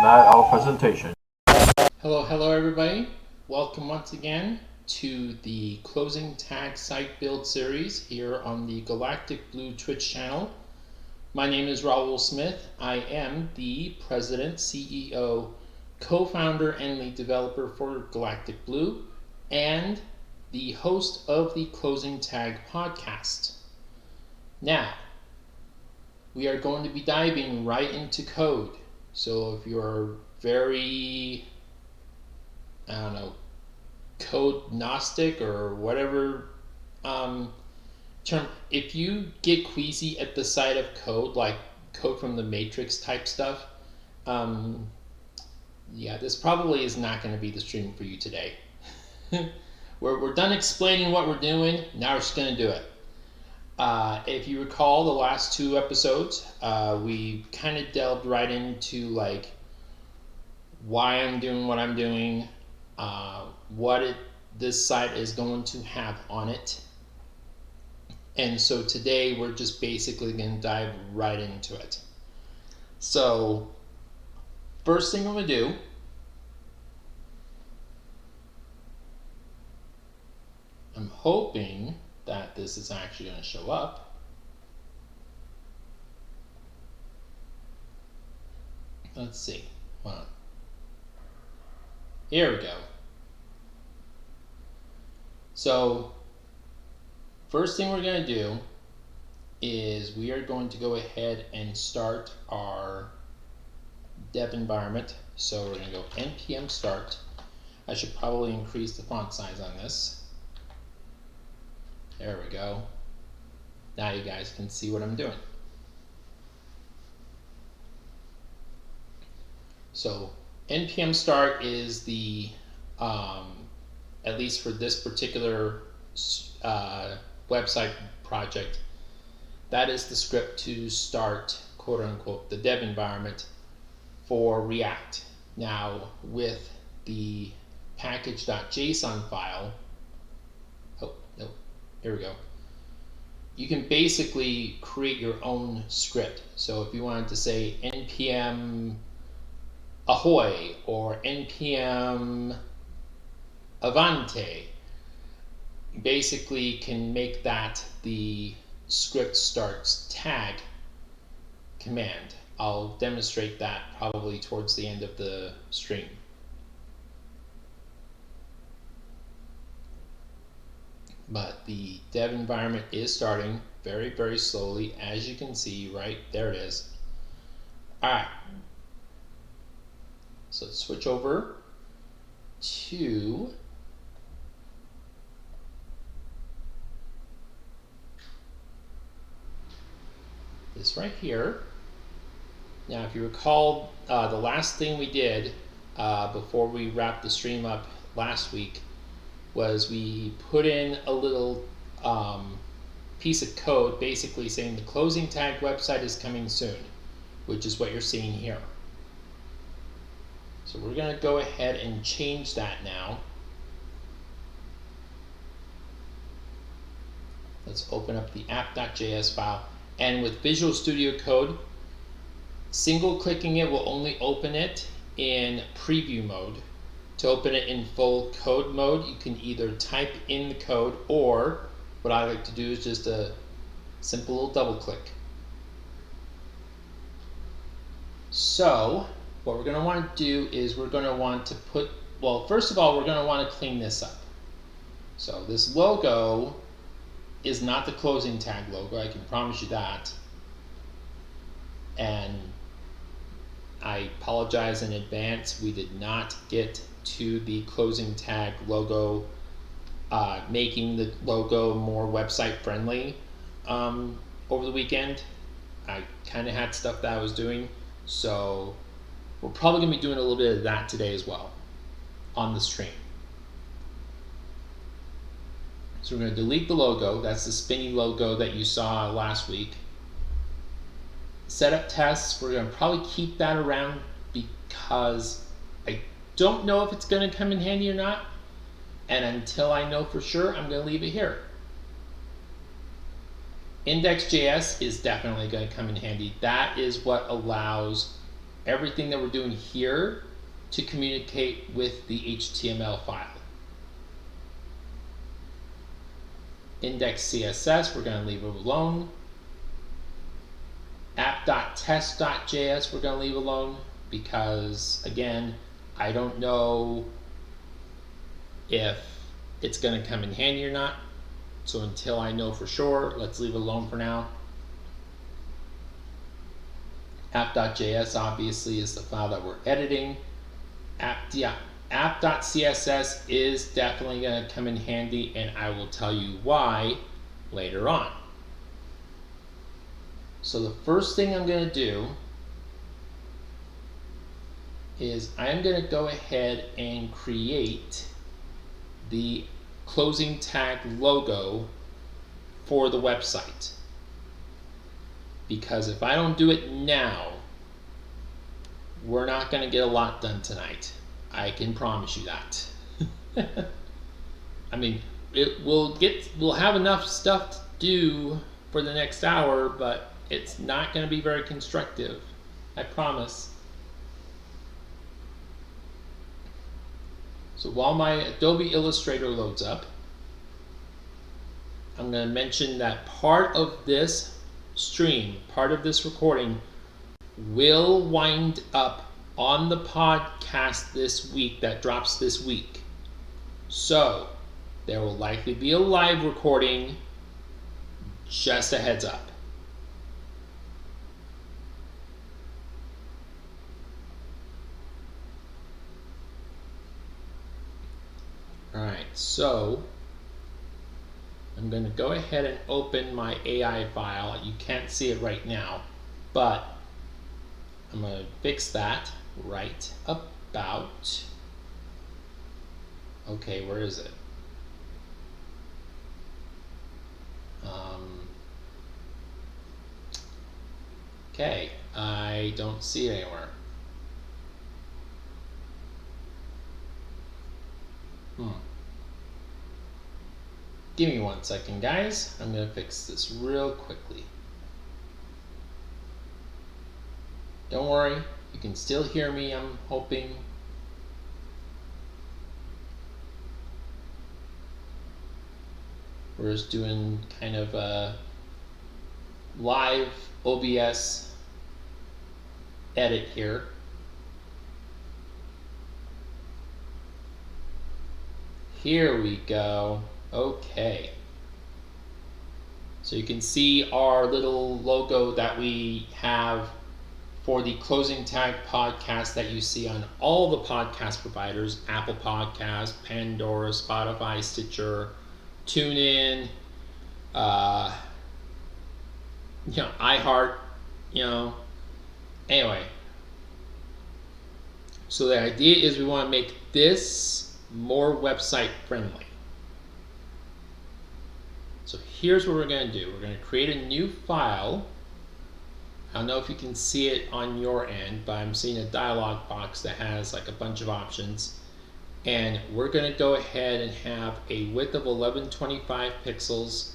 Now our presentation. Hello everybody. Welcome once again to the closing tag site build series here on the GalacticBlue Twitch channel. My name is Raul Smith. I am the president, CEO, co-founder, and lead developer for GalacticBlue and the host of the Closing Tag podcast. Now, we are going to be diving right into code. So if you're very code gnostic or whatever term, if you get queasy at the sight of code, like code from the Matrix type stuff, this probably is not going to be the stream for you today. We're done explaining what we're doing. Now we're just going to do it. If you recall the last two episodes, we kind of delved right into like why I'm doing what I'm doing, this site is going to have on it. And so today we're just basically going to dive right into it. So first thing I'm going to do I'm hoping that this is actually going to show up. Let's see. Hold on. Here we go. So first thing we're going to do is we are going to go ahead and start our dev environment. So we're going to go npm start. I should probably increase the font size on this. There we go. Now you guys can see what I'm doing. So npm start is the, at least for this particular website project, that is the script to start, quote unquote, the dev environment for React. Now with the package.json file, here we go. You can basically create your own script. So if you wanted to say npm ahoy or npm avante, you basically can make that the script starts tag command. I'll demonstrate that probably towards the end of the stream. But the dev environment is starting very, very slowly, as you can see right there. It is. All right. So let's switch over to this right here. Now, if you recall, the last thing we did before we wrapped the stream up last week was we put in a little piece of code basically saying the closing tag website is coming soon, which is what you're seeing here. So we're going to go ahead and change that now. Let's open up the app.js file, and with Visual Studio Code, single clicking it will only open it in preview mode. To open it in full code mode, you can either type in the code, or what I like to do is just a simple little double click. So what we're going to want to do is we're going to want to put, well, first of all, we're going to want to clean this up. So this logo is not the closing tag logo, I can promise you that. And I apologize in advance, we did not get to the closing tag logo, making the logo more website friendly over the weekend. I kind of had stuff that I was doing, so we're probably going to be doing a little bit of that today as well on the stream. So we're going to delete the logo. That's the spinny logo that you saw last week. Setup tests, we're going to probably keep that around because I don't know if it's going to come in handy or not, and until I know for sure, I'm going to leave it here. Index.js is definitely going to come in handy. That is what allows everything that we're doing here to communicate with the HTML file. Index CSS, we're going to leave it alone. app.test.js, we're going to leave alone because, again, I don't know if it's going to come in handy or not. So until I know for sure, let's leave it alone for now. App.js obviously is the file that we're editing. App.css is definitely going to come in handy, and I will tell you why later on. So the first thing I'm going to do is I'm going to go ahead and create the closing tag logo for the website. Because if I don't do it now, we're not going to get a lot done tonight. I can promise you that. I mean, we'll have enough stuff to do for the next hour, but it's not going to be very constructive. I promise. So while my Adobe Illustrator loads up, I'm going to mention that part of this stream, part of this recording, will wind up on the podcast this week that drops this week. So there will likely be a live recording, just a heads up. Alright, so I'm going to go ahead and open my AI file. You can't see it right now, but I'm going to fix that right about. Okay, where is it? Okay, I don't see it anywhere. Give me 1 second, guys. I'm going to fix this real quickly. Don't worry, you can still hear me, I'm hoping. We're just doing kind of a live OBS edit here. Here we go. Okay. So you can see our little logo that we have for the Closing Tag podcast that you see on all the podcast providers: Apple Podcasts, Pandora, Spotify, Stitcher, TuneIn, iHeart, Anyway, so the idea is we want to make this more website friendly. So here's what we're going to do. We're going to create a new file. I don't know if you can see it on your end, but I'm seeing a dialog box that has like a bunch of options. And we're going to go ahead and have a width of 1125 pixels,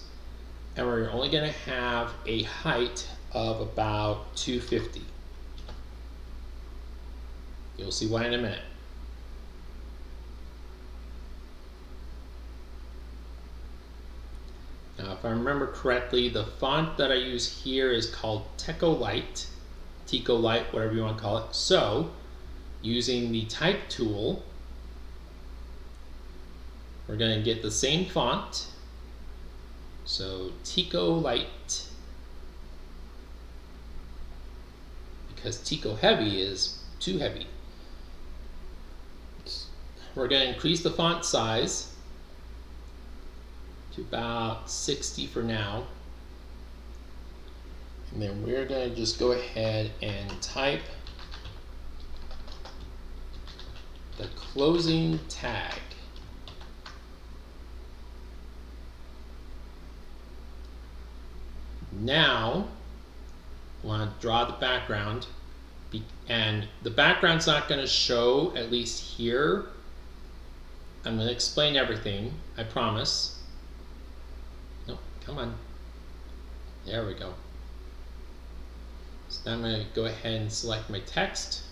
and we're only going to have a height of about 250. You'll see why in a minute. Now, if I remember correctly, the font that I use here is called Tico Light, whatever you want to call it. So, using the type tool, we're going to get the same font. So, Tico Light, because Tico Heavy is too heavy. We're going to increase the font size to about 60 for now. And then we're going to just go ahead and type the closing tag. Now, I want to draw the background, and the background's not going to show, at least here. I'm going to explain everything, I promise. No, come on. There we go. So now I'm going to go ahead and select my text.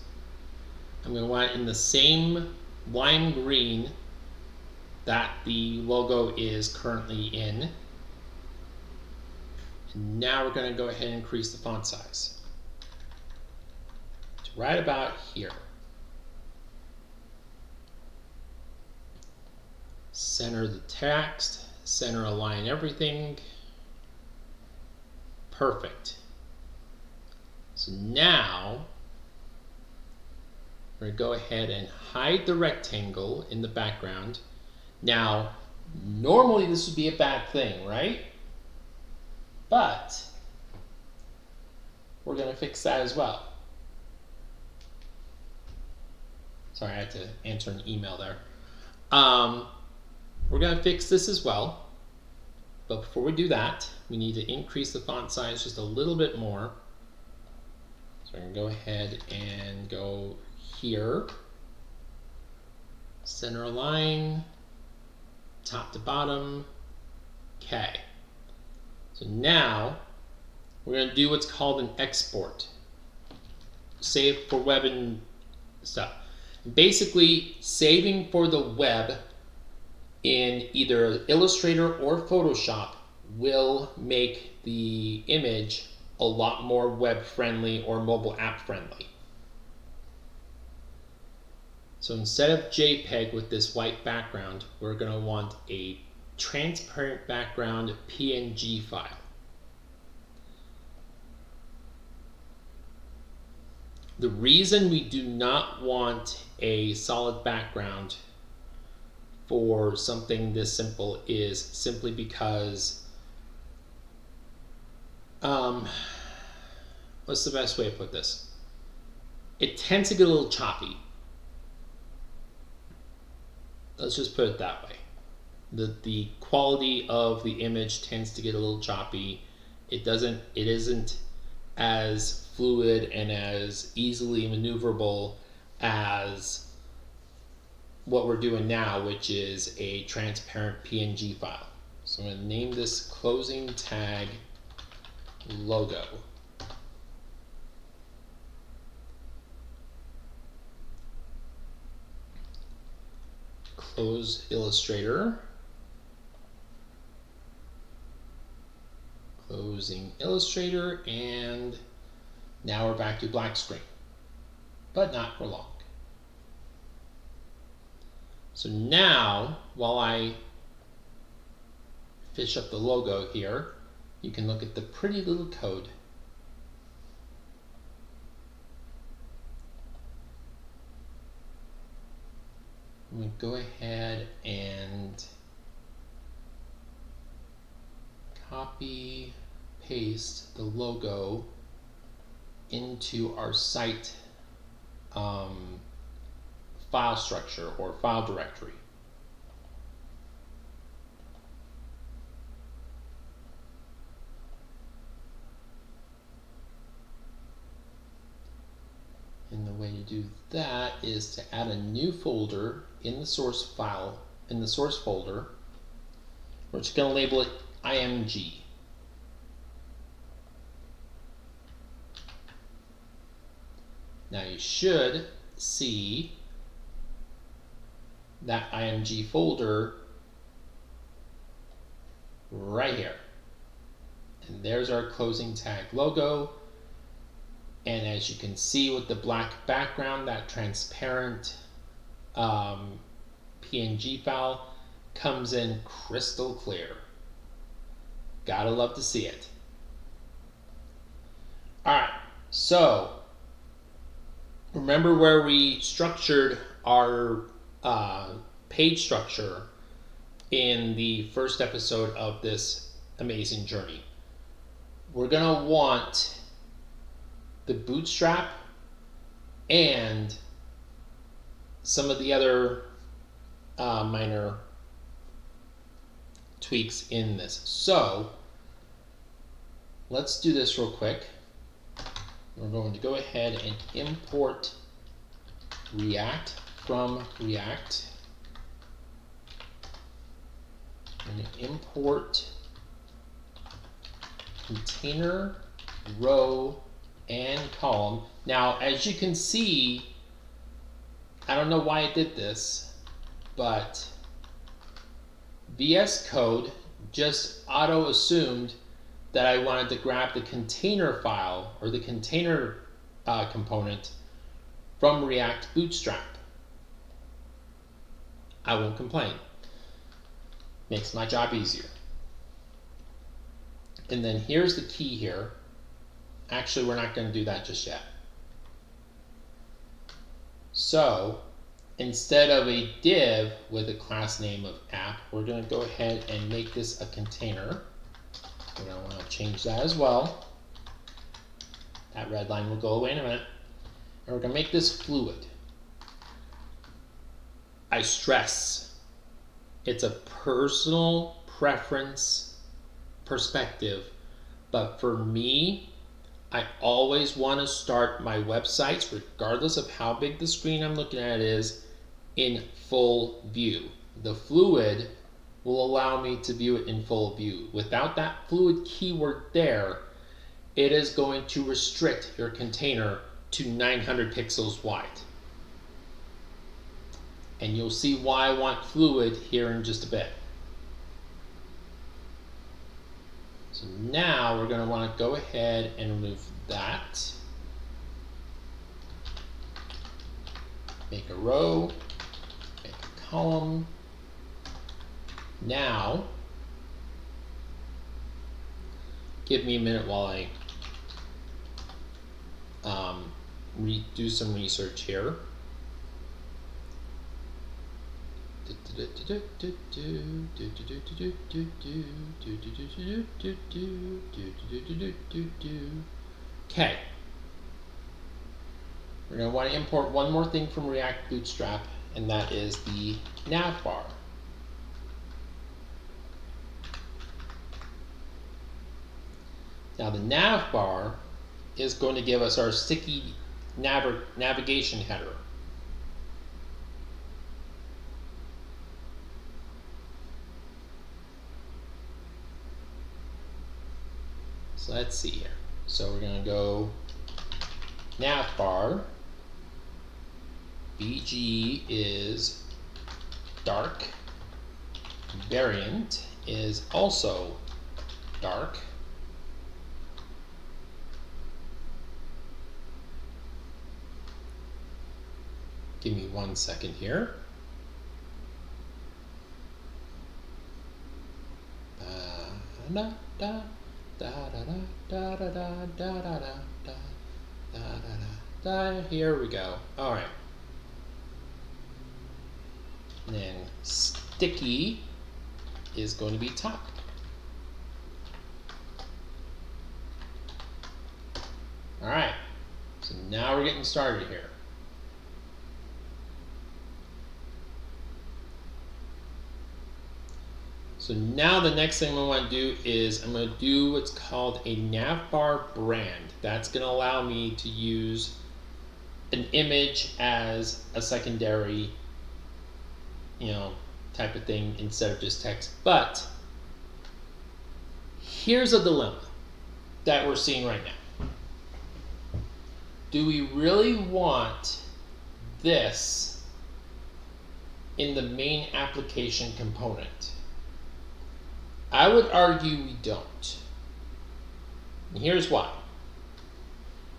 I'm going to want it in the same lime green that the logo is currently in. And now we're going to go ahead and increase the font size to right about here. Center the text, center align everything. Perfect. So now we're going to go ahead and hide the rectangle in the background. Now, normally this would be a bad thing, right? But we're going to fix that as well. Sorry, I had to answer an email there. We're going to fix this as well. But before we do that, we need to increase the font size just a little bit more. So I'm going to go ahead and go here. Center align, top to bottom. Okay. So now we're going to do what's called an export. Save for web and stuff. Basically, saving for the web in either Illustrator or Photoshop will make the image a lot more web friendly or mobile app friendly. So instead of JPEG with this white background, we're going to want a transparent background PNG file. The reason we do not want a solid background for something this simple is simply because what's the best way to put this? It tends to get a little choppy. Let's just put it that way. The quality of the image tends to get a little choppy. It isn't as fluid and as easily maneuverable as what we're doing now, which is a transparent PNG file. So I'm going to name this closing tag logo. Close Illustrator. Closing Illustrator, and now we're back to black screen, but not for long. So now, while I fish up the logo here, you can look at the pretty little code. I'm going to go ahead and copy, paste the logo into our site file structure or file directory. And the way to do that is to add a new folder in the source file, in the source folder. We're just going to label it IMG. Now you should see that IMG folder right here. And there's our closing tag logo. And as you can see with the black background, that transparent PNG file comes in crystal clear. Gotta love to see it. All right, so remember where we structured our page structure in the first episode of this amazing journey. We're gonna want the bootstrap and some of the other minor tweaks in this. So let's do this real quick. We're going to go ahead and import React from React. I'm going to import container row and column. Now, as you can see, I don't know why it did this, but VS Code just auto assumed that I wanted to grab the container file or the container component from React Bootstrap. I won't complain. Makes my job easier. And then here's the key here. Actually, we're not going to do that just yet. So instead of a div with a class name of app, we're going to go ahead and make this a container. We're going to want to change that as well. That red line will go away in a minute. And we're going to make this fluid. I stress, it's a personal preference perspective, but for me, I always want to start my websites, regardless of how big the screen I'm looking at is, in full view. The fluid will allow me to view it in full view. Without that fluid keyword there, it is going to restrict your container to 900 pixels wide. And you'll see why I want fluid here in just a bit. So now we're going to want to go ahead and remove that. Make a row, make a column. Now, give me a minute while I do some research here. Okay. We're going to want to import one more thing from React Bootstrap, and that is the nav bar. Now the nav bar is going to give us our sticky navigation header. So let's see here. So we're going to go navbar. BG is dark. Variant is also dark. Give me 1 second here. Here we go. All right. And then sticky is going to be top. All right. So now we're getting started here. So now the next thing I want to do is I'm going to do what's called a navbar brand. That's going to allow me to use an image as a secondary, type of thing instead of just text. But here's a dilemma that we're seeing right now. Do we really want this in the main application component? I would argue we don't. And here's why.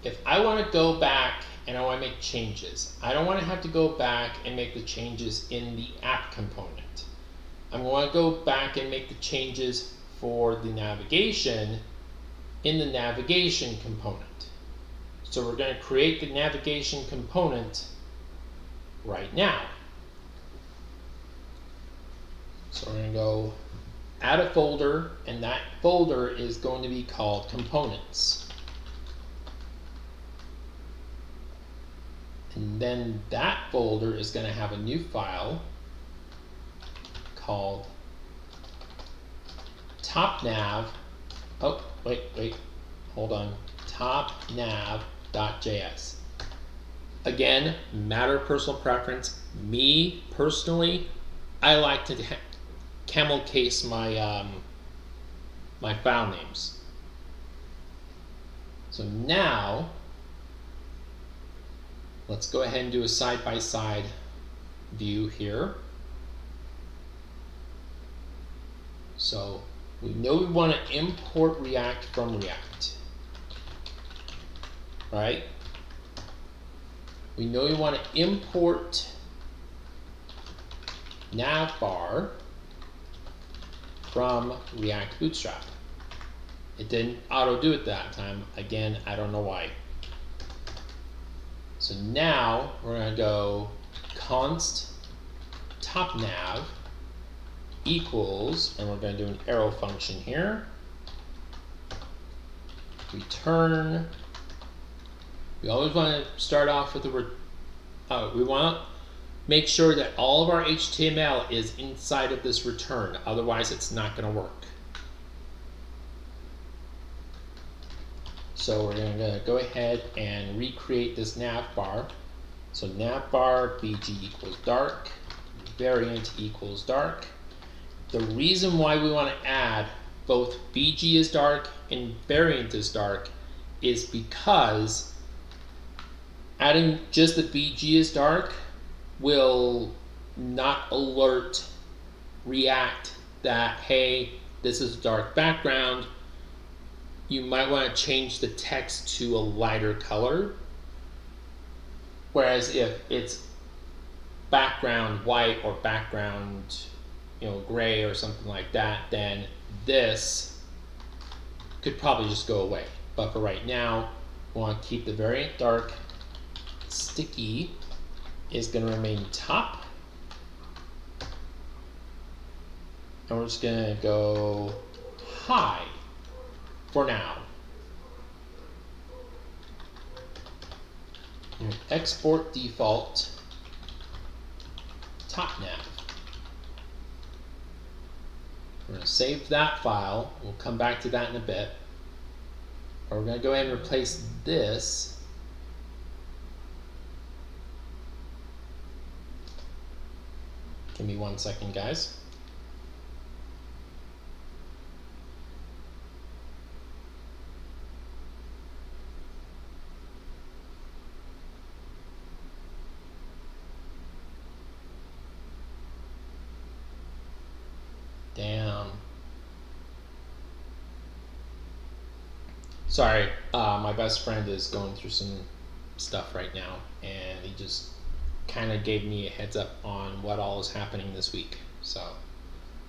If I want to go back and I want to make changes, I don't want to have to go back and make the changes in the app component. I'm going to go back and make the changes for the navigation in the navigation component. So we're going to create the navigation component right now. So we're going to go add a folder, and that folder is going to be called components. And then that folder is going to have a new file called topnav. Oh, wait, hold on. Topnav.js. Again, matter of personal preference. Me personally, I like to camel case my my file names. So now Let's go ahead and do a side-by-side view here. So we know we want to import React from React, right? We know we want to import navbar from React Bootstrap. It didn't auto do it that time. Again, I don't know why. So now we're going to go const top nav equals, and we're going to do an arrow function here, return. We always want to start off with we want to make sure that all of our HTML is inside of this return, otherwise it's not going to work. So we're going to go ahead and recreate this navbar. So navbar bg equals dark, variant equals dark. The reason why we want to add both bg is dark and variant is dark is because adding just the bg is dark will not alert React that, hey, this is a dark background. You might want to change the text to a lighter color. Whereas if it's background white or background, gray or something like that, then this could probably just go away. But for right now, we want to keep the variant dark. Sticky is going to remain top. And we're just going to go high for now. And export default top nav. We're going to save that file. We'll come back to that in a bit. But we're going to go ahead and replace this . Give me 1 second, guys. Damn. Sorry, my best friend is going through some stuff right now, and he just kind of gave me a heads up on what all is happening this week. So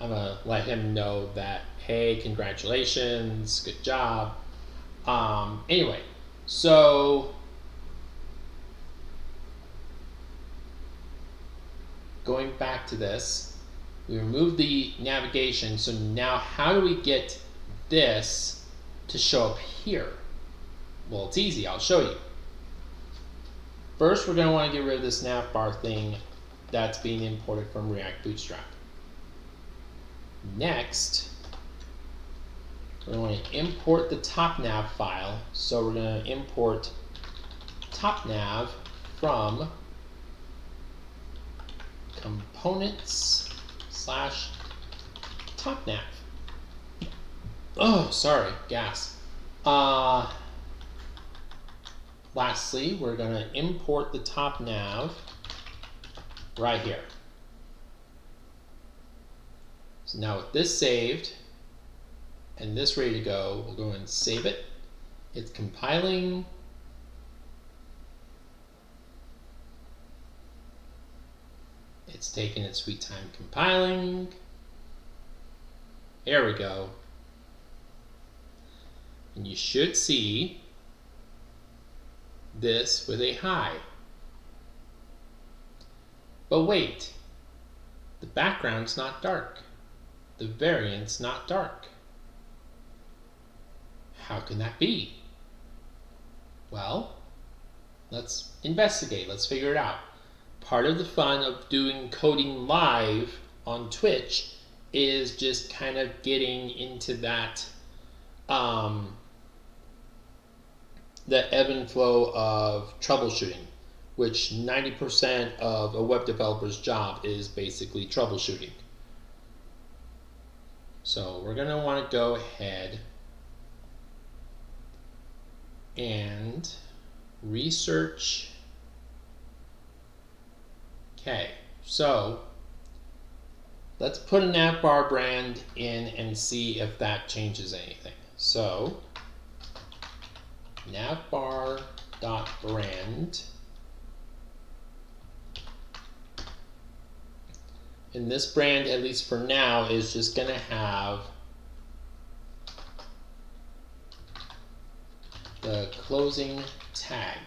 I'm gonna let him know that, hey, congratulations, good job. Anyway, so going back to this, we removed the navigation. So now how do we get this to show up here? Well, it's easy. I'll show you. First, we're going to want to get rid of this navbar thing that's being imported from React Bootstrap. Next, we're going to import the top nav file. So we're going to import top nav from components / top nav. Oh, sorry, gas. Lastly, we're going to import the top nav right here. So now with this saved and this ready to go, we'll go and save it. It's compiling. It's taking its sweet time compiling. There we go. And you should see this with a high. But wait, the background's not dark. The variant's not dark. How can that be? Well, let's investigate. Let's figure it out. Part of the fun of doing coding live on Twitch is just kind of getting into that the ebb and flow of troubleshooting, which 90% of a web developer's job is basically troubleshooting. So we're going to want to go ahead and research Okay, so let's put a navbar brand in and see if that changes anything. So navbar.brand, and this brand, at least for now, is just going to have the closing tag.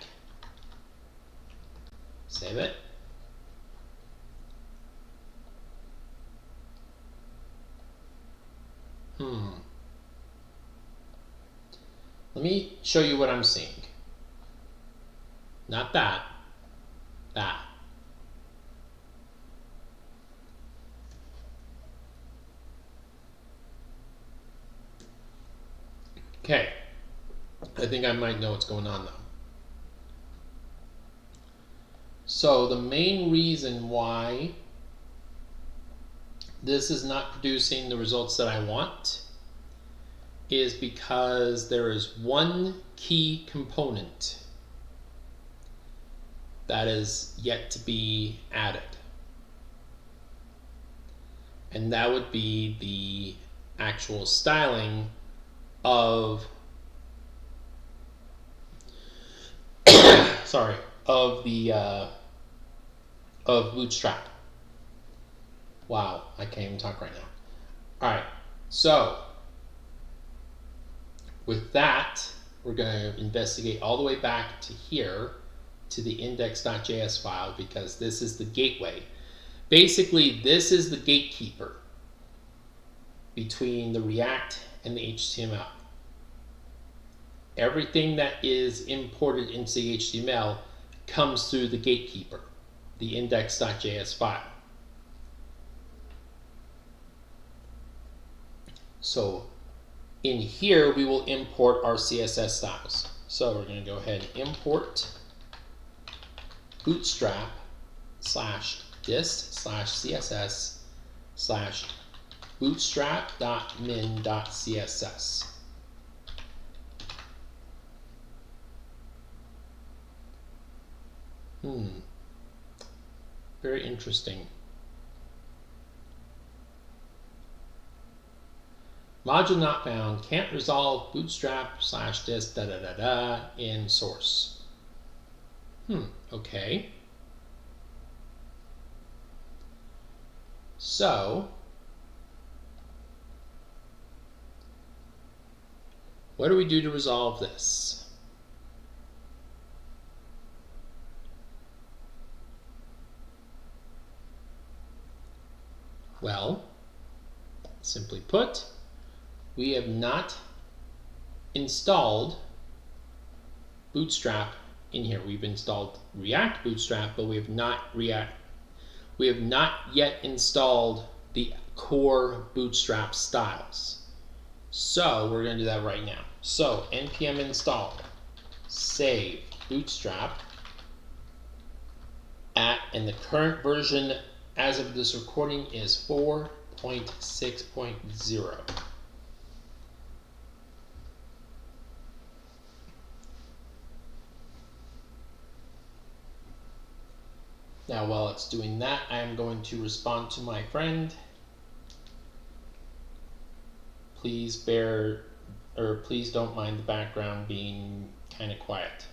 Save it. Let me show you what I'm seeing. Not that. That. Okay. I think I might know what's going on though. So the main reason why this is not producing the results that I want is because there is one key component that is yet to be added. And that would be the actual styling of of Bootstrap. Wow, I can't even talk right now. All right, so with that, we're going to investigate all the way back to here to the index.js file, because this is the gateway. Basically, this is the gatekeeper between the React and the HTML. Everything that is imported into the HTML comes through the gatekeeper, the index.js file. So in here, we will import our CSS styles. So we're going to go ahead and import bootstrap /dist/css /bootstrap.min.css. Very interesting. Module not found, can't resolve bootstrap /dist in source. Okay. So, what do we do to resolve this? Well, simply put, we have not installed Bootstrap in here. We've installed React Bootstrap, but we have not yet installed the core Bootstrap styles. So we're going to do that right now. So npm install save bootstrap and the current version as of this recording is 4.6.0. Now while it's doing that, I am going to respond to my friend. Please please don't mind the background being kind of quiet.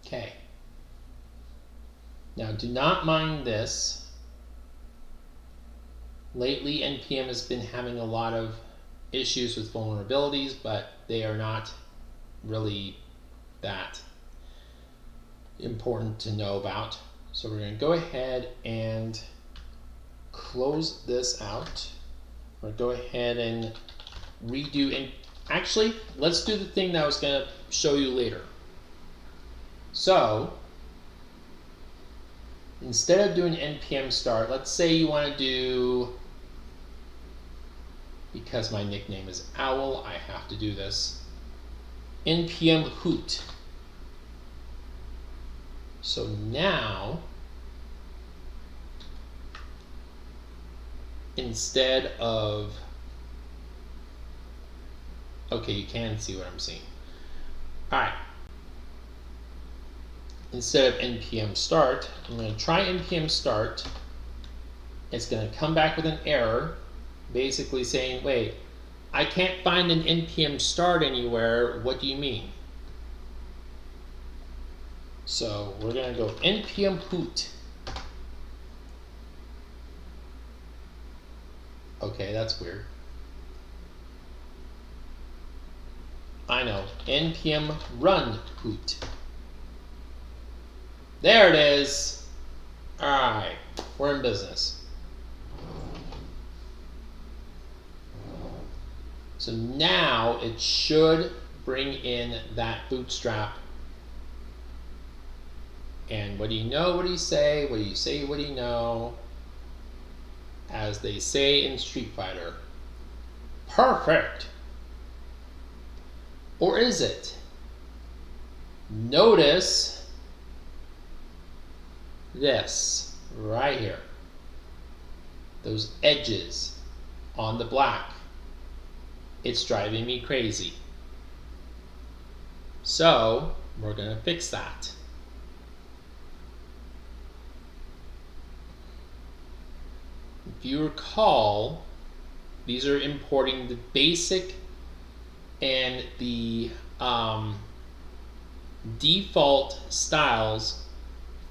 Okay. Now do not mind this. Lately npm has been having a lot of issues with vulnerabilities, but they are not really that important to know about. So we're going to go ahead and close this out. We're going to go ahead and redo, and actually let's do the thing that I was going to show you later. So instead of doing npm start, let's say you want to do, because my nickname is Owl, I have to do this, npm hoot. So now, instead of, okay, you can see what I'm seeing. All right. Instead of npm start, I'm going to try npm start. It's going to come back with an error, basically saying, wait, I can't find an npm start anywhere. What do you mean? So we're going to go npm hoot. Okay, that's weird. I know, npm run hoot. There it is. All right, we're in business. So now it should bring in that bootstrap. And what do you know? What do you say? What do you say? What do you know? As they say in Street Fighter. Perfect. Or is it? Notice this right here. Those edges on the black. It's driving me crazy. So we're going to fix that. If you recall, these are importing the basic and the default styles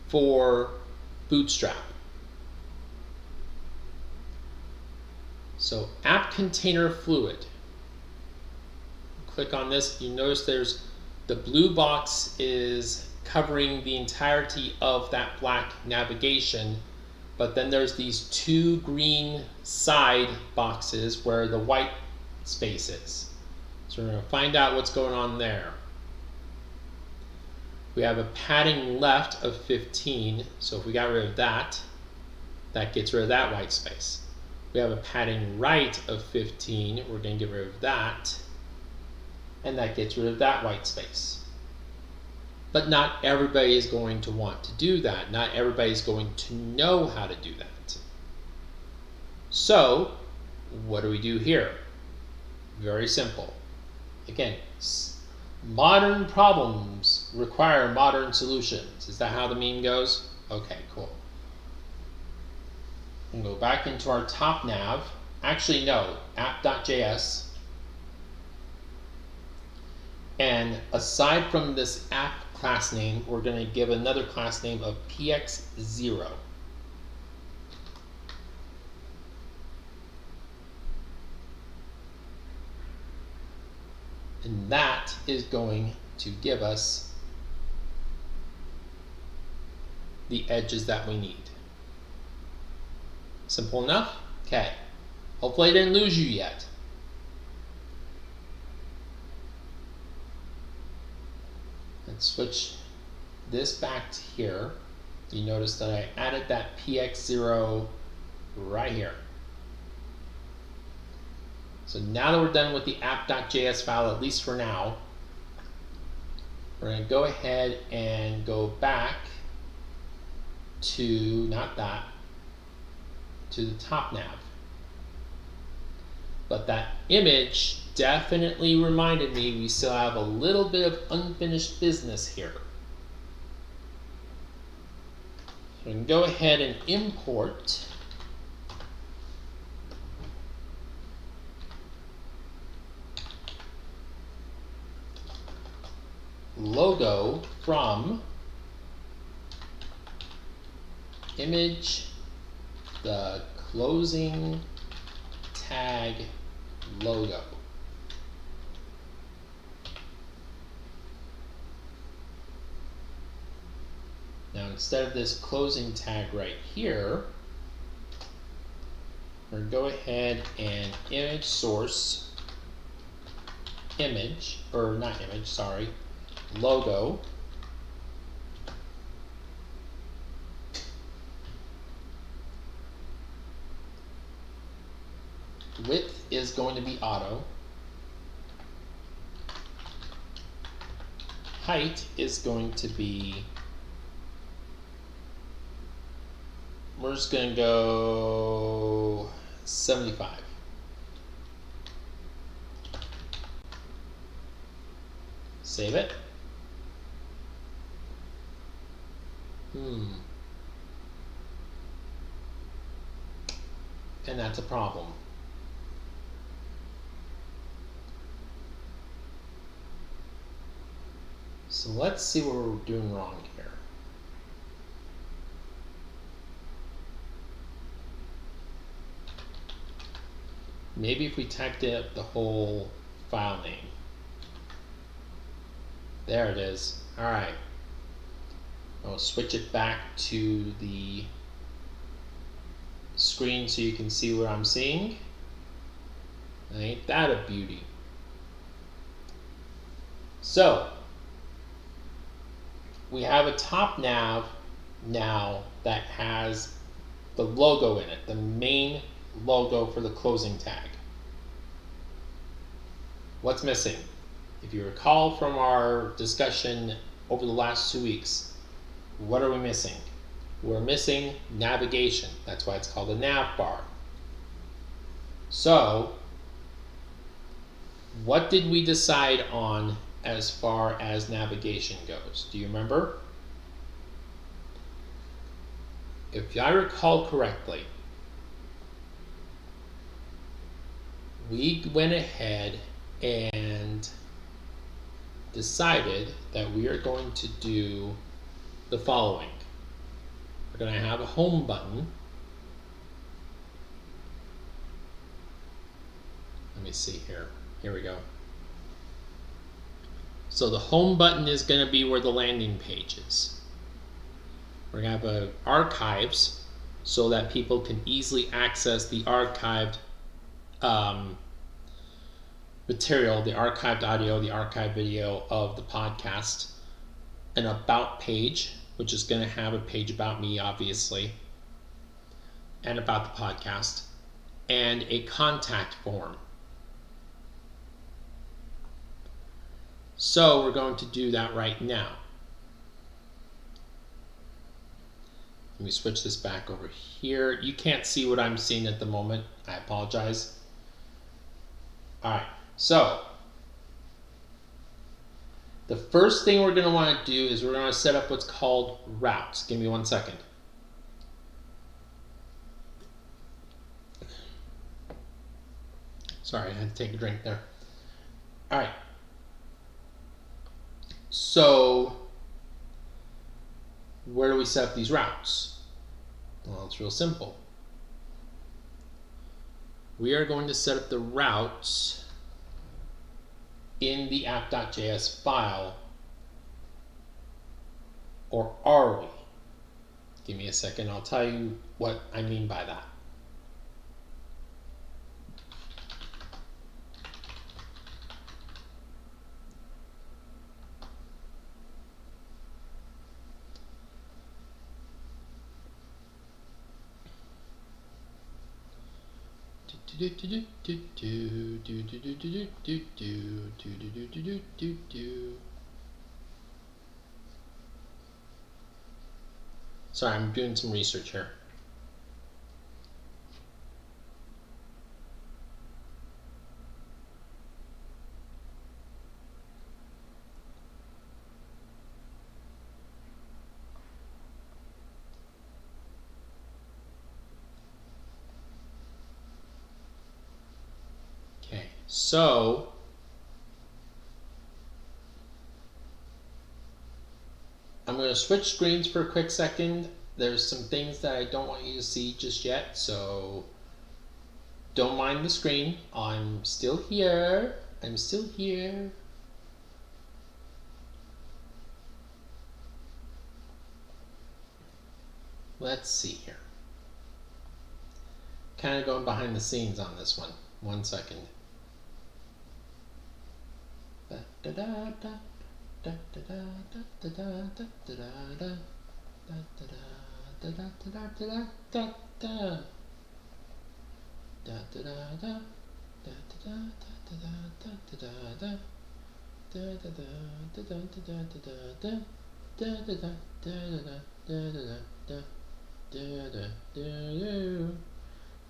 for Bootstrap. So app container fluid. Click on this, you notice there's the blue box is covering the entirety of that black navigation, but then there's these two green side boxes where the white space is. So we're going to find out what's going on there. We have a padding left of 15, so if we got rid of that, that gets rid of that white space. We have a padding right of 15, we're going to get rid of that, and that gets rid of that white space. But not everybody is going to want to do that. Not everybody is going to know how to do that. So, what do we do here? Very simple. Again, modern problems require modern solutions. Is that how the meme goes? Okay, cool. And go back into our top nav. Actually, no, app.js. And aside from this app class name, we're going to give another class name of px0. And that is going to give us the edges that we need. Simple enough? Okay. Hopefully I didn't lose you yet. Let's switch this back to here. You notice that I added that px0 right here. So now that we're done with the app.js file, at least for now, we're going to go ahead and go back to, not that, to the top nav. But that image definitely reminded me we still have a little bit of unfinished business here. So we can go ahead and import logo from image, the closing tag logo. Now instead of this closing tag right here, we're going to go ahead and image source image, or not image, sorry, logo. Width is going to be auto. Height is going to be, we're just going to go 75. Save it. And that's a problem. So let's see what we're doing wrong here. Maybe if we typed in the whole file name. There it is. All right. I'll switch it back to the screen so you can see what I'm seeing. Ain't that a beauty? So we have a top nav now that has the logo in it, the main logo for the closing tag. What's missing? If you recall from our discussion over the last 2 weeks, what are we missing? We're missing navigation. That's why it's called a nav bar. So, what did we decide on as far as navigation goes? Do you remember? If I recall correctly, we went ahead and decided that we are going to do the following. We're going to have a home button. Let me see here. Here we go. So the home button is going to be where the landing page is. We're going to have archives so that people can easily access the archived material, the archived audio, the archived video of the podcast. An about page, which is going to have a page about me, obviously, and about the podcast, and a contact form. So we're going to do that right now. Let me switch this back over here. You can't see what I'm seeing at the moment. I apologize. All right, so the first thing we're going to want to do is we're going to set up what's called routes. Give me 1 second. Sorry, I had to take a drink there. All right. So, where do we set up these routes? Well, it's real simple. We are going to set up the routes in the app.js file, or are we? Give me a second, I'll tell you what I mean by that. Sorry, I'm doing some research here. Okay, so I'm going to switch screens for a quick second. There's some things that I don't want you to see just yet, so don't mind the screen. I'm still here. I'm still here. Let's see here. Kind of going behind the scenes on this one. 1 second.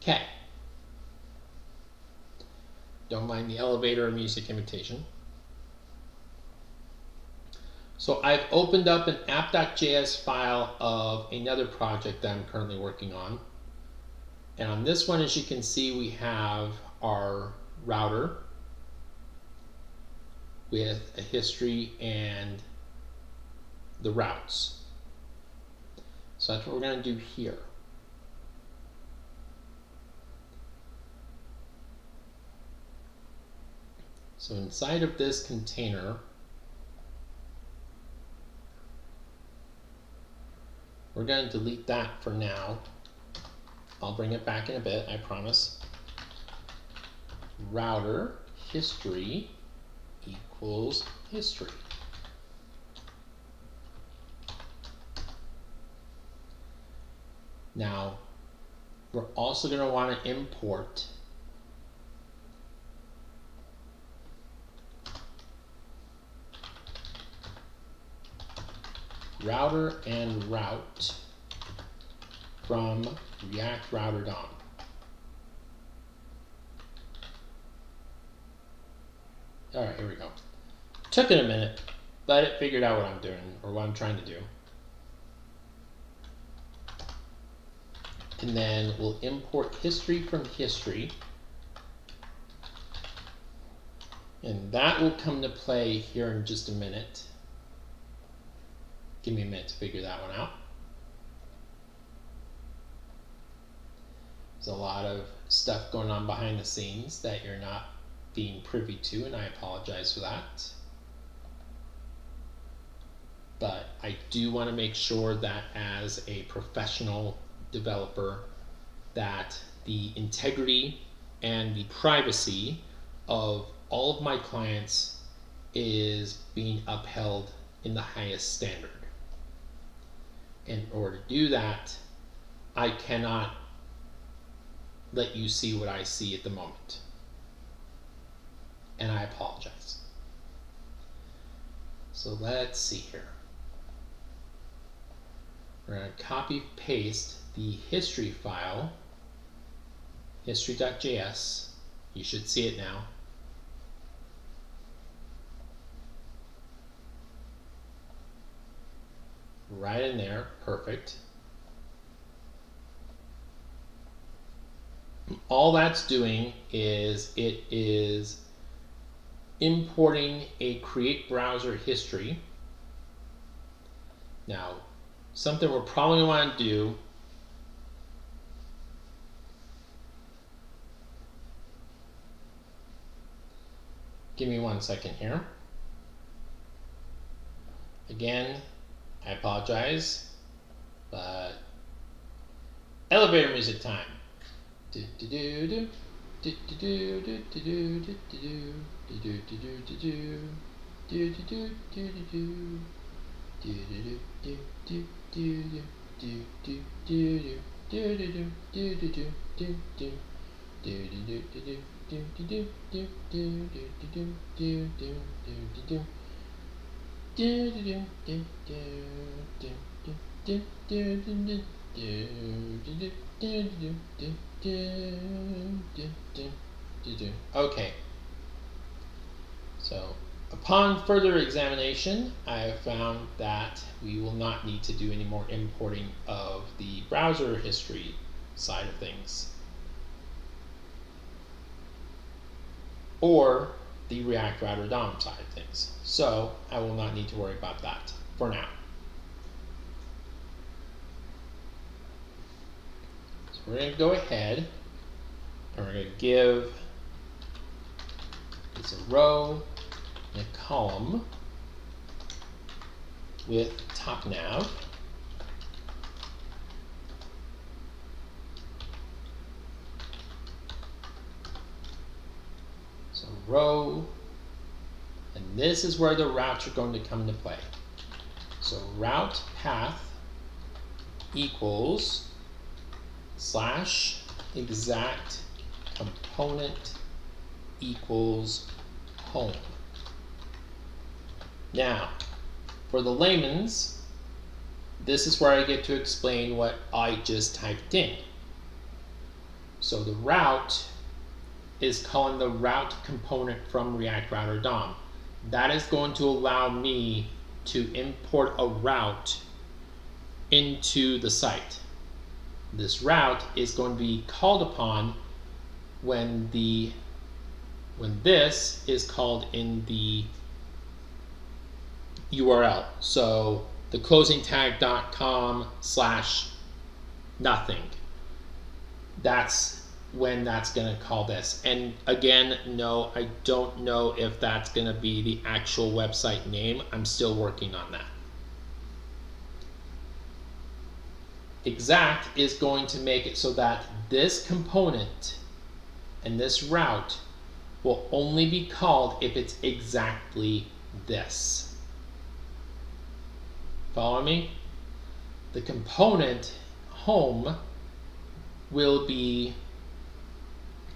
Okay. Don't mind the elevator music imitation. So I've opened up an app.js file of another project that I'm currently working on. And on this one, as you can see, we have our router with a history and the routes. So that's what we're going to do here. So inside of this container, we're going to delete that for now. I'll bring it back in a bit, I promise. Router history equals history. Now, we're also going to want to import router and route from React Router DOM. All right, here we go. Took it a minute, but it figured out what I'm doing, or what I'm trying to do. And then we'll import history from history. And that will come to play here in just a minute. Give me a minute to figure that one out. There's a lot of stuff going on behind the scenes that you're not being privy to, and I apologize for that. But I do want to make sure that as a professional developer, that the integrity and the privacy of all of my clients is being upheld in the highest standard. In order to do that, I cannot let you see what I see at the moment. And I apologize. So let's see here. We're going to copy paste the history file, history.js. You should see it now. Right in there, perfect. All that's doing is it is importing a create browser history. Now, something we're probably going to want to do give me 1 second here. Again, I apologize, but elevator music time. Okay, so upon further examination, I have found that we will not need to do any more importing of the browser history side of things, or the React Router DOM side of things. So I will not need to worry about that for now. So we're going to go ahead and we're going to give this a row and a column with top nav. So row, and this is where the routes are going to come into play. So route path equals /exact component equals home. Now, for the layman's, this is where I get to explain what I just typed in. So the route is calling the route component from React Router DOM. That is going to allow me to import a route into the site. This route is going to be called upon when this is called in the URL. So the closingtag.com/nothing. That's when that's going to call this. And again, no, I don't know if that's going to be the actual website name. I'm still working on that. Exact is going to make it so that this component and this route will only be called if it's exactly this. Follow me? The component home will be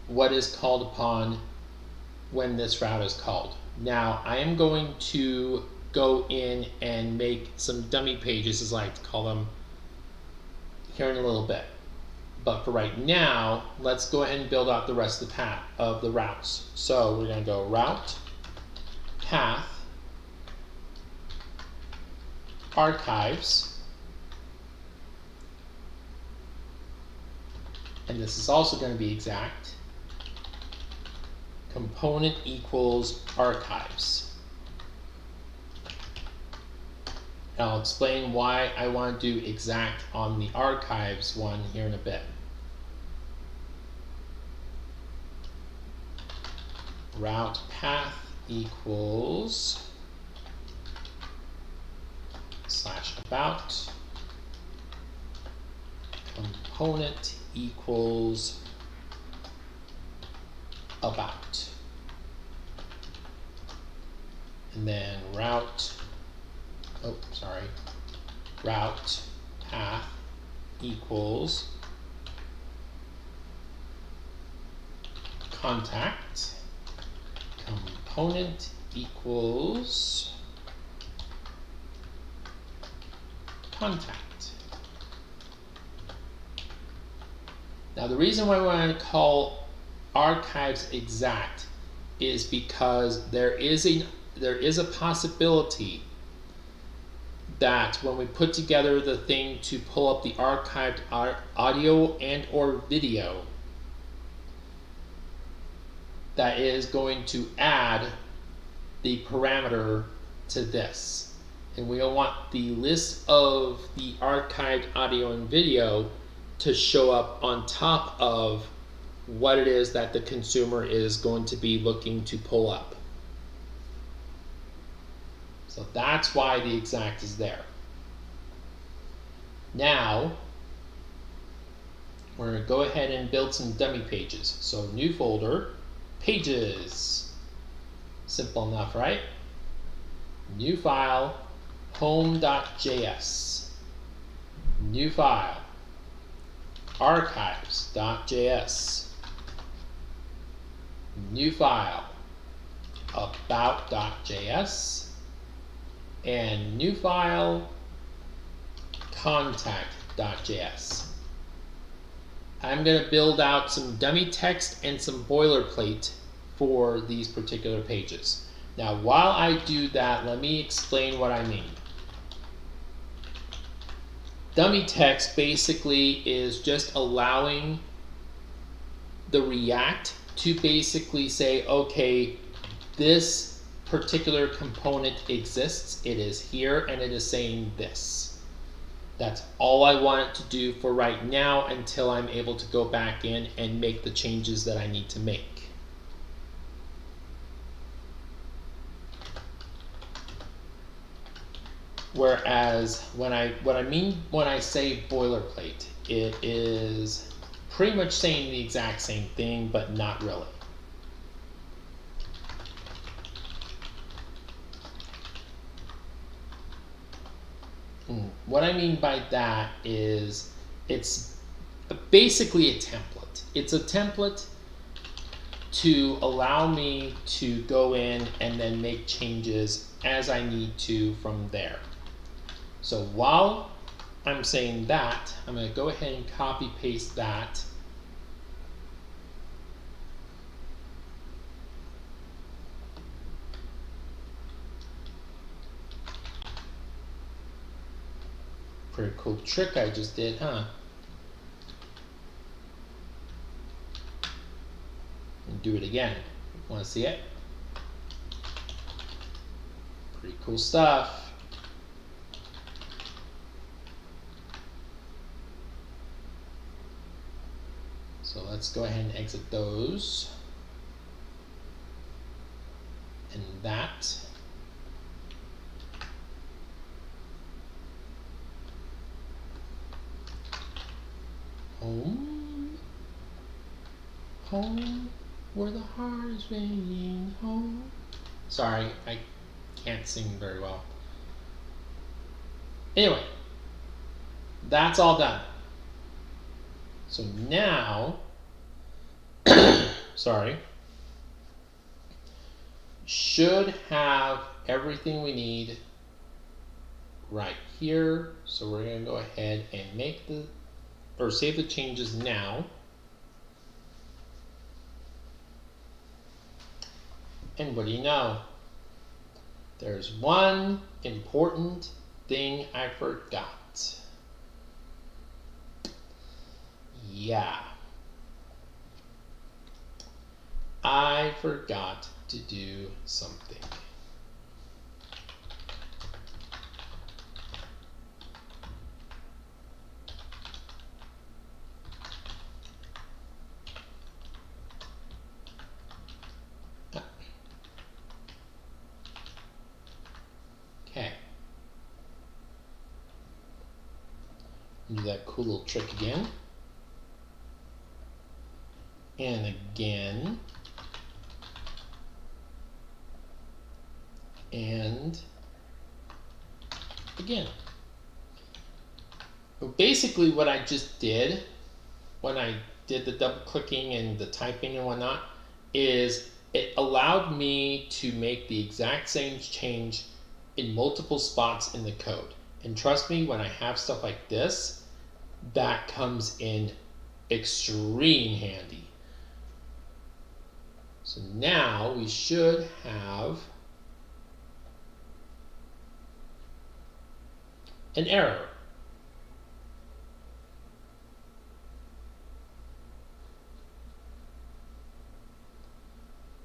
what is called upon when this route is called. Now, I am going to go in and make some dummy pages, as I like to call them, here in a little bit. But for right now, let's go ahead and build out the rest of the routes. So we're going to go route, path, archives, and this is also going to be exact, component equals archives. And I'll explain why I want to do exact on the archives one here in a bit. Route path equals /about, component equals about, and then route path equals contact, component equals contact. Now the reason why we want to call archives exact is because there is a possibility that when we put together the thing to pull up the archived audio and or video, that is going to add the parameter to this. And we don't want the list of the archived audio and video to show up on top of what it is that the consumer is going to be looking to pull up. So that's why the exact is there. Now, we're going to go ahead and build some dummy pages. So new folder, pages. Simple enough, right? New file, home.js. New file, archives.js. New file, about.js. And new file, contact.js. I'm going to build out some dummy text and some boilerplate for these particular pages. Now, while I do that, let me explain what I mean. Dummy text basically is just allowing the React to basically say, okay, this particular component exists, it is here, and it is saying this. That's all I want it to do for right now until I'm able to go back in and make the changes that I need to make. Whereas what I mean when I say boilerplate, it is pretty much saying the exact same thing, but not really. What I mean by that is it's basically a template. It's a template to allow me to go in and then make changes as I need to from there. So while I'm saying that, I'm going to go ahead and copy paste that. Pretty cool trick I just did, huh? And do it again. Want to see it? Pretty cool stuff. So let's go ahead and exit those. And that. Home, home, where the heart is ringing home. Sorry, I can't sing very well. Anyway, that's all done. So now, sorry, should have everything we need right here. So we're going to go ahead and make the, or save the changes now. And what do you know? There's one important thing I forgot. Yeah. I forgot to do something. Okay. Do that cool little trick again. And again. And again. But basically what I just did when I did the double clicking and the typing and whatnot is it allowed me to make the exact same change in multiple spots in the code. And trust me, when I have stuff like this, that comes in extreme handy. So now we should have an error.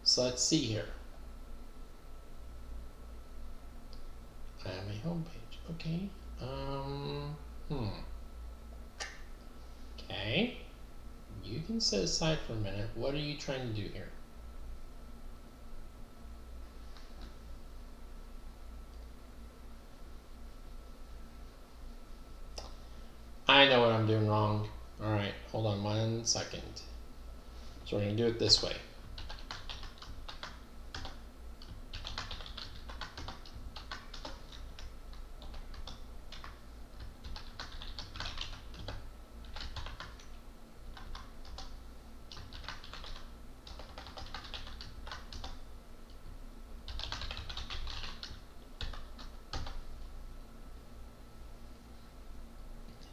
So let's see here. I have a home page. Okay. Okay. You can set aside for a minute. What are you trying to do here? I know what I'm doing wrong. All right, hold on 1 second. So we're going to do it this way.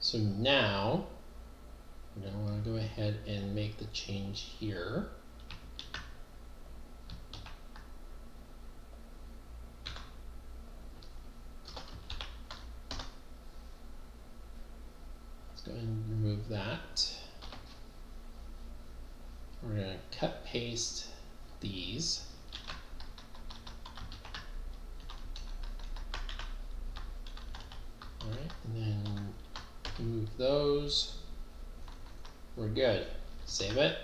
So now we're going to want to go ahead and make the change here. Let's go ahead and remove that. We're going to cut paste these. All right, and then remove those. We're good. Save it.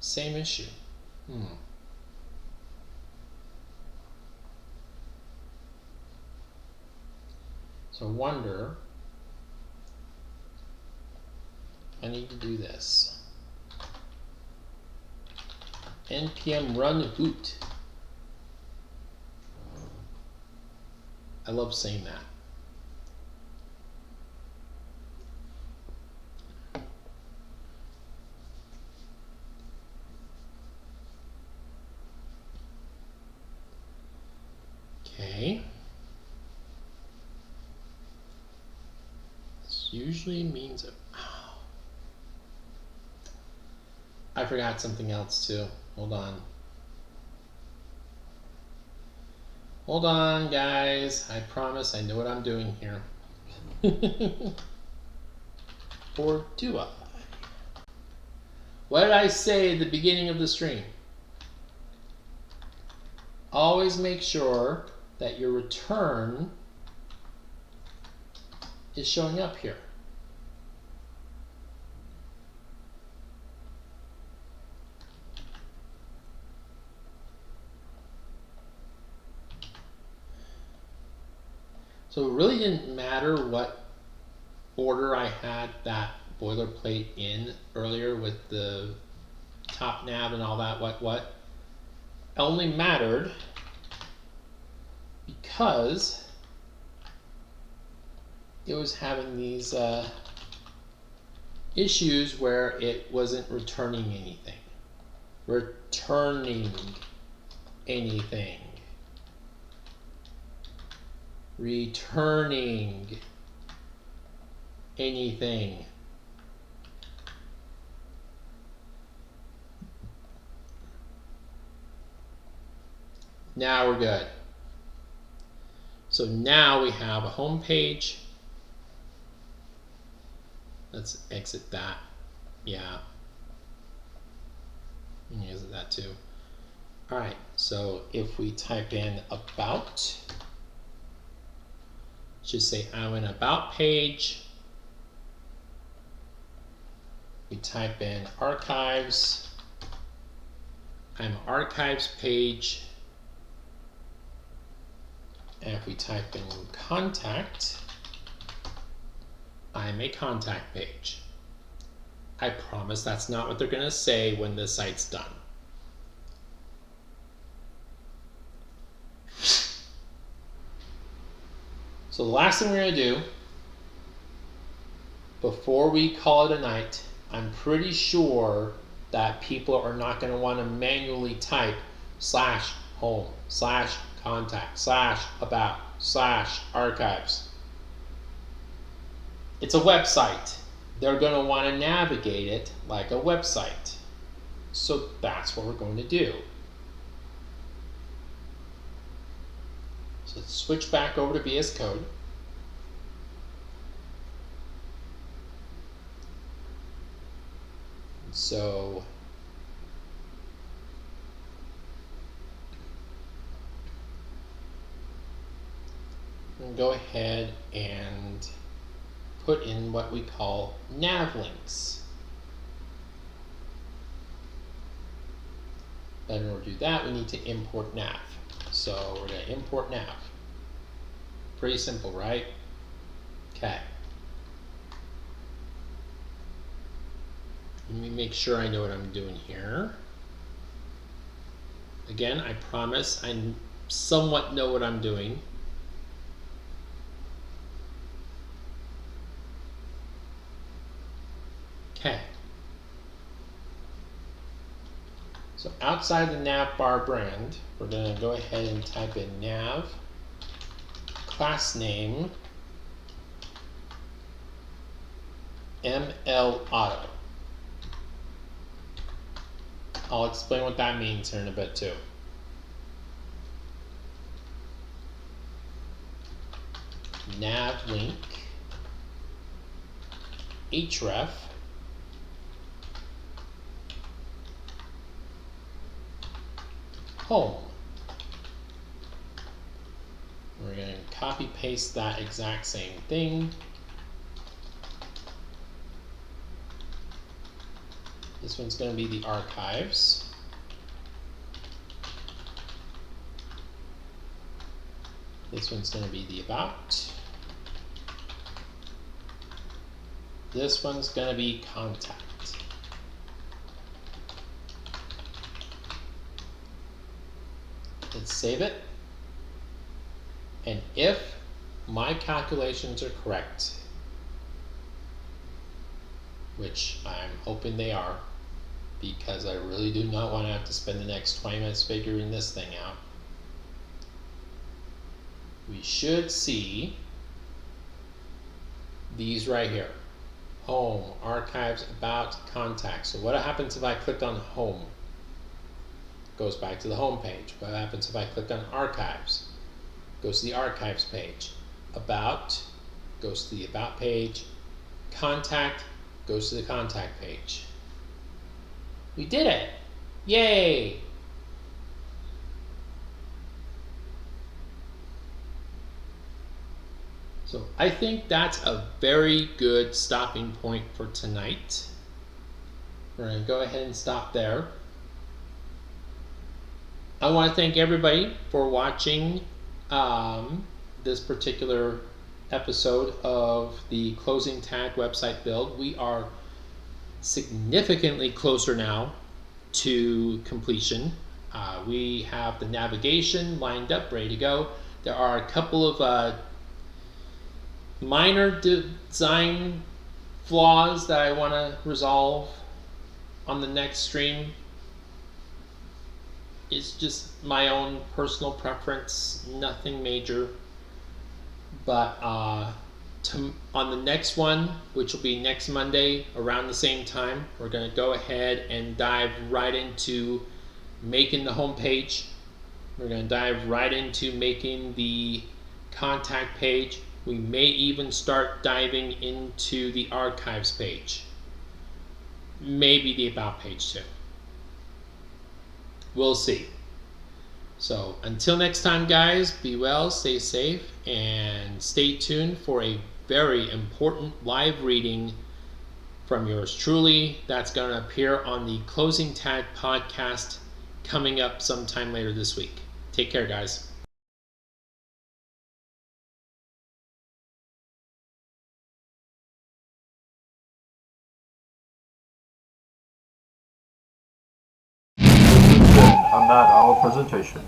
Same issue. So I wonder, I need to do this. npm run boot. I love saying that. usually means I forgot something else too. Hold on. Hold on, guys. I promise I know what I'm doing here. Or do I? What did I say at the beginning of the stream? Always make sure that your return is showing up here. So it really didn't matter what order I had that boilerplate in earlier with the top nav and all that, what. It only mattered because it was having these issues where it wasn't returning anything. Returning anything. Returning anything. Now we're good. So now we have a home page. Let's exit that. Yeah. You can exit that too. All right, so if we type in about, just say I'm an about page. We type in archives. I'm archives page. And if we type in contact, I'm a contact page. I promise that's not what they're going to say when the site's done. So the last thing we're going to do before we call it a night, I'm pretty sure that people are not going to want to manually type /home, /contact, /about, /archives. It's a website. They're going to want to navigate it like a website. So that's what we're going to do. So let's switch back over to VS Code. So I'm going to go ahead and put in what we call nav links. But in order to do that, we need to import nav. So we're going to import nav. Pretty simple, right? Okay. Let me make sure I know what I'm doing here. Again, I promise I somewhat know what I'm doing. Okay. So outside the navbar brand, we're going to go ahead and type in nav, class name, ML Auto. I'll explain what that means here in a bit too. Nav link, href, home. We're going to copy paste that exact same thing. This one's going to be the archives. This one's going to be the about. This one's going to be contact. Let's save it. And if my calculations are correct, which I'm hoping they are, because I really do not want to have to spend the next 20 minutes figuring this thing out, we should see these right here. Home, archives, about, contacts. So what happens if I click on home? Goes back to the home page. What happens if I click on archives? Goes to the archives page. About goes to the about page. Contact goes to the contact page. We did it! Yay! So I think that's a very good stopping point for tonight. We're going to go ahead and stop there. I want to thank everybody for watching this particular episode of the Closing Tag website build. We are significantly closer now to completion. We have the navigation lined up, ready to go. There are a couple of minor design flaws that I want to resolve on the next stream. It's just my own personal preference, nothing major. But on the next one, which will be next Monday around the same time, we're going to go ahead and dive right into making the home page. We're going to dive right into making the contact page. We may even start diving into the archives page. Maybe the about page too. We'll see. So until next time, guys, be well, stay safe, and stay tuned for a very important live reading from yours truly. That's going to appear on the Closing Tag podcast coming up sometime later this week. Take care, guys. On that, our presentation.